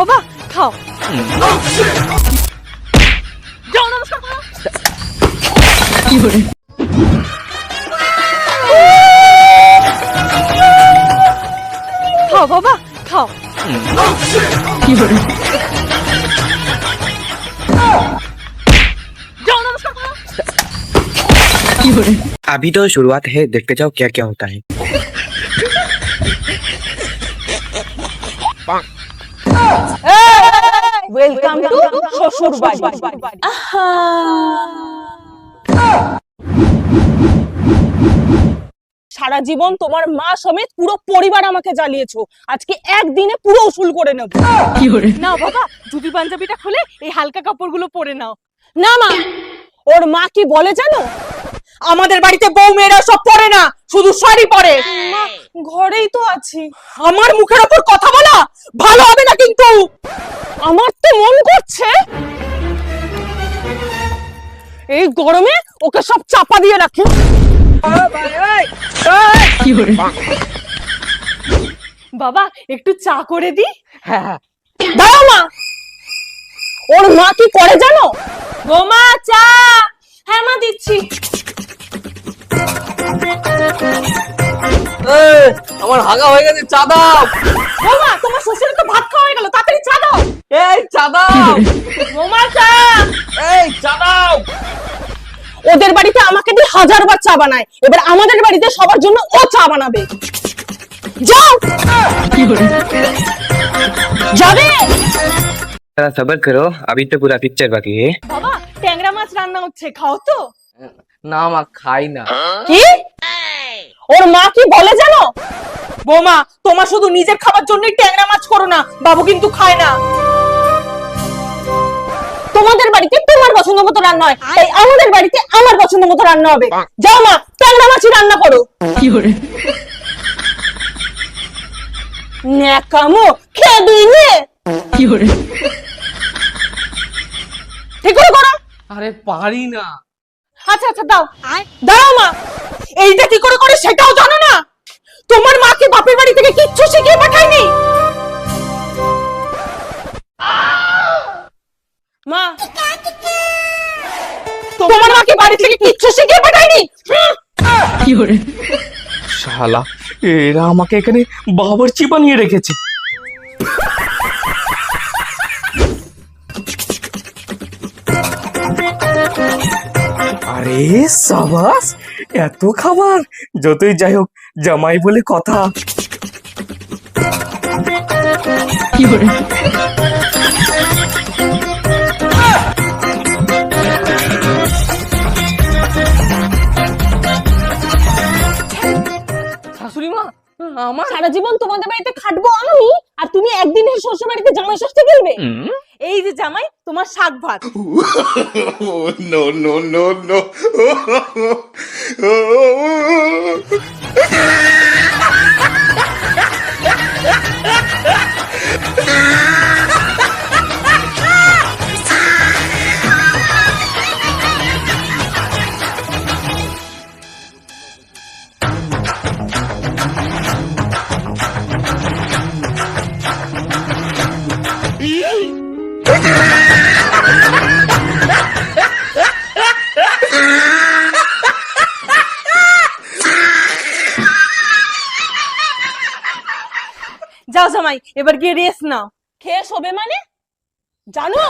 বাবা খাও। যাও নমস্কার করো। কি করে খাও বাবা খাও। কি করে যাও নমস্কার করো। কি করে अभी तो शुरुआत है, देखते जाओ क्या क्या होता है। ওয়েলকাম টু শ্বশুর বাড়ি। সারা জীবন তোমার মা সমেত পুরো পরিবার আমাকে জ্বালিয়েছো, আজকে একদিনে পুরো উসুল করে নেব। কি করে না বাবা, জুতি পাঞ্জাবিটা খুলে এই হালকা কাপড়গুলো পরে নাও। না মা, ওর মা কি বলে জানো, আমাদের বাড়িতে বউ মেয়েরা সব পরে না, শুধু শাড়ি পরে। মা ঘরেই তো আছি। আমার মুখের উপর কথা বলা ভালো হবে না কিন্তু। আমার তো মন করছে এই গরমে ওকে সব চাপা দিয়ে রাখি। কি করে বাবা একটু চা করে দি। হ্যাঁ দাও মা। ওর মা কি করে জানো, বৌমা চা। হ্যাঁ মা দিচ্ছি। আমার হাগা হয়ে গেছে, চা দাও। বৌমা তোমার শ্বশুরের তো ভাত খাওয়া হয়ে গেল, তাড়াতাড়ি চা দাও। এই চা দাও। বৌমা চা। এই চা দাও। ওদের বাড়িতে আমাকে দিয়ে 1000 বার চা বানায়, এবার আমাদের বাড়িতে সবার জন্য ও চা বানাবে। যাও। কি করে যাবে। थोड़ा सब्र करो, अभी तो पूरा पिक्चर बाकी है। বাবা ট্যাংরা মাছ রান্না হচ্ছে, খাও তো। না মা খাই না। কি ওর মা কি বলে জানো, বৌমা তোমার শুধু নিজের খাবার জন্যই ট্যাংরা মাছ করো না, বাবু কিন্তু খায় না। তোমাদের বাড়িতে তোমার পছন্দ মতো রান্না হয়, তাই আমাদের বাড়িতে আমার পছন্দ মতো রান্না হবে। যাও মা ট্যাংরা মাছই রান্না করো। কি করে ন্যাকামো খেয়ে দিলে। কি করে ঠিক করে করো। আরে পারি না। আচ্ছা আচ্ছা দাও দাও মা। এইটা কি করে করে সেটাও জানো না। তোমার মা কি বাপের বাড়ি থেকে কিচ্ছু শিখিয়ে পাঠায়নি। মা তোমার মা কি বাড়ি থেকে কিচ্ছু শিখিয়ে পাঠায়নি। কি করে শালা, এরা আমাকে এখানে বাবুর্চি বানিয়ে রেখেছে। আরে সাবাস, এত খাবার। যতই যাই হোক, জামাই বলে কথা। কি করে শাশুড়ি মা, আমার সারা জীবন তোমাদের বাড়িতে খাটবো আমি, আর তুমি একদিন এসে শ্বশুর বাড়িতে জামাই ষষ্ঠী খেলবে। এই যে জামাই তোমার শাক ভাত। No, no, no, no. যাও জামাই এবার গিয়ে রেস্ট নাও। খেয়ে শোবে মানে জানো।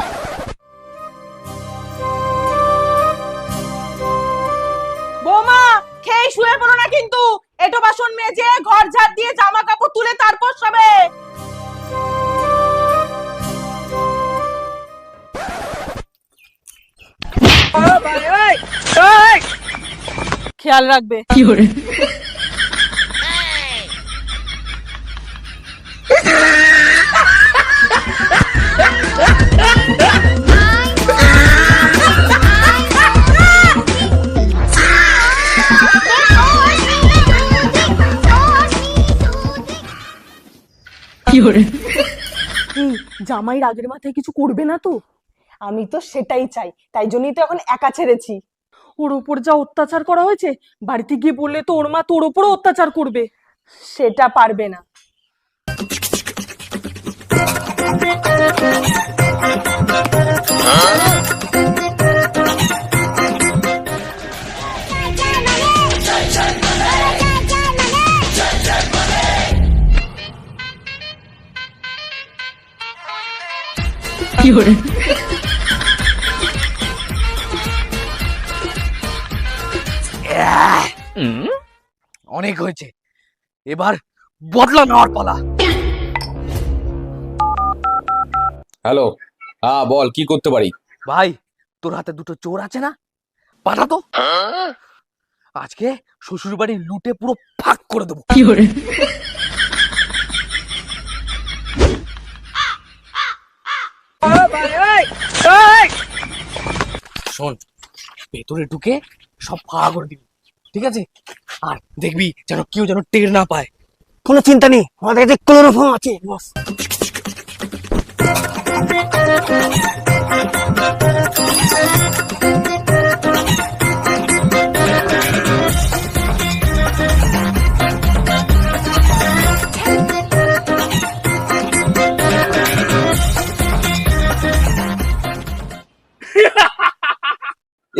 বৌমা খেয়ে শুয়ে পড়ো না কিন্তু, এটো বাসন মেজে ঘর ঝাড় দিয়ে জামা কাপড় তুলে তারপর শোবে। খেয়াল রাখবে। কি করে জামাই রাগের মাথায় কিছু করবে না তো। আমি তো সেটাই চাই, তাই জন্যই তো এখন একা ছেড়েছি। ওর উপর যা অত্যাচার করা হয়েছে, বাড়িতে গিয়ে বললে তো ওর মা তোর উপরও অত্যাচার করবে। সেটা পারবে না। অনেক হয়েছে, এবার বদলা নেওয়ার পালা। হ্যালো, হ্যাঁ বল, কি করতে পারি? ভাই, তোর হাতে দুটো চোর আছে না, পাঠা তো। আজকে শ্বশুর বাড়ি লুটে পুরো ফাঁক করে দেবো। শোন, ভেতরে ঢুকে সব ফাঁকা করে দিবি, ঠিক আছে? আর দেখবি যেন কেউ যেন টের না পায়। কোনো চিন্তা নেই, আমাদের কাছে ক্লোরোফর্ম আছে বস।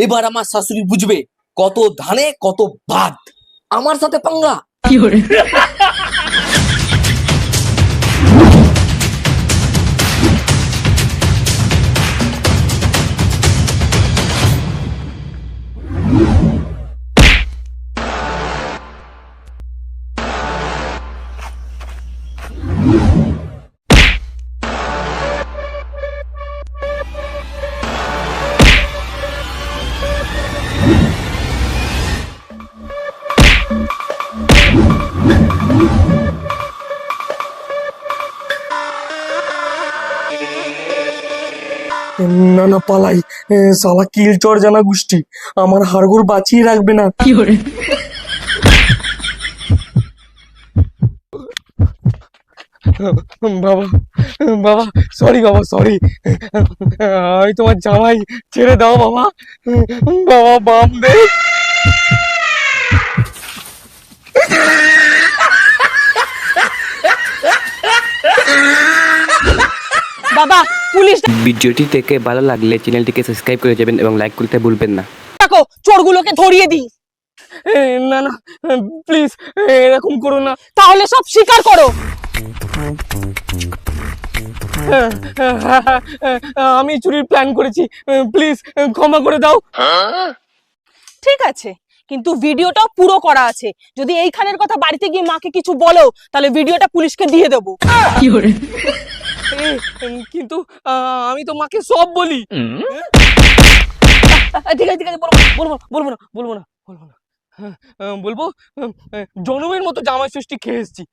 এবার আমার শাশুড়ি বুঝবে কত ধানে কত ভাত। আমার সাথে পাঙ্গা। না না পালাই, শালা কিল চর জানা গোষ্ঠী আমার হাড়গোড় বাঁচিয়ে রাখবে না। বাবা বাবা, সরি বাবা, সরি, আমি তোমার জামাই, ছেড়ে দাও বাবা। বাবা বাম দে। বাবা, পুলিশ ভিডিওটি থেকে ভালো লাগলে চ্যানেলটিকে সাবস্ক্রাইব করে যাবেন এবং লাইক করতে ভুলবেন না। ডাকো, চোরগুলোকে ধরিয়ে দিই। না না, প্লিজ এরকম করো না। তাহলে সব স্বীকার করো। আমি চুরির প্ল্যান করেছি, প্লিজ ক্ষমা করে দাও। ঠিক আছে, কিন্তু ভিডিওটাও পুরো করা আছে। যদি এইখানের কথা বাড়িতে গিয়ে মাকে কিছু বলো, তাহলে ভিডিওটা পুলিশকে দিয়ে দেবো। কিন্তু আমি তো মাকে সব বলি। ঠিক আছে ঠিক আছে, বলবো বলবো না বলবো না বলবো না বলবো, জনমের মতো জামাই ষষ্ঠী খেয়ে এসেছি।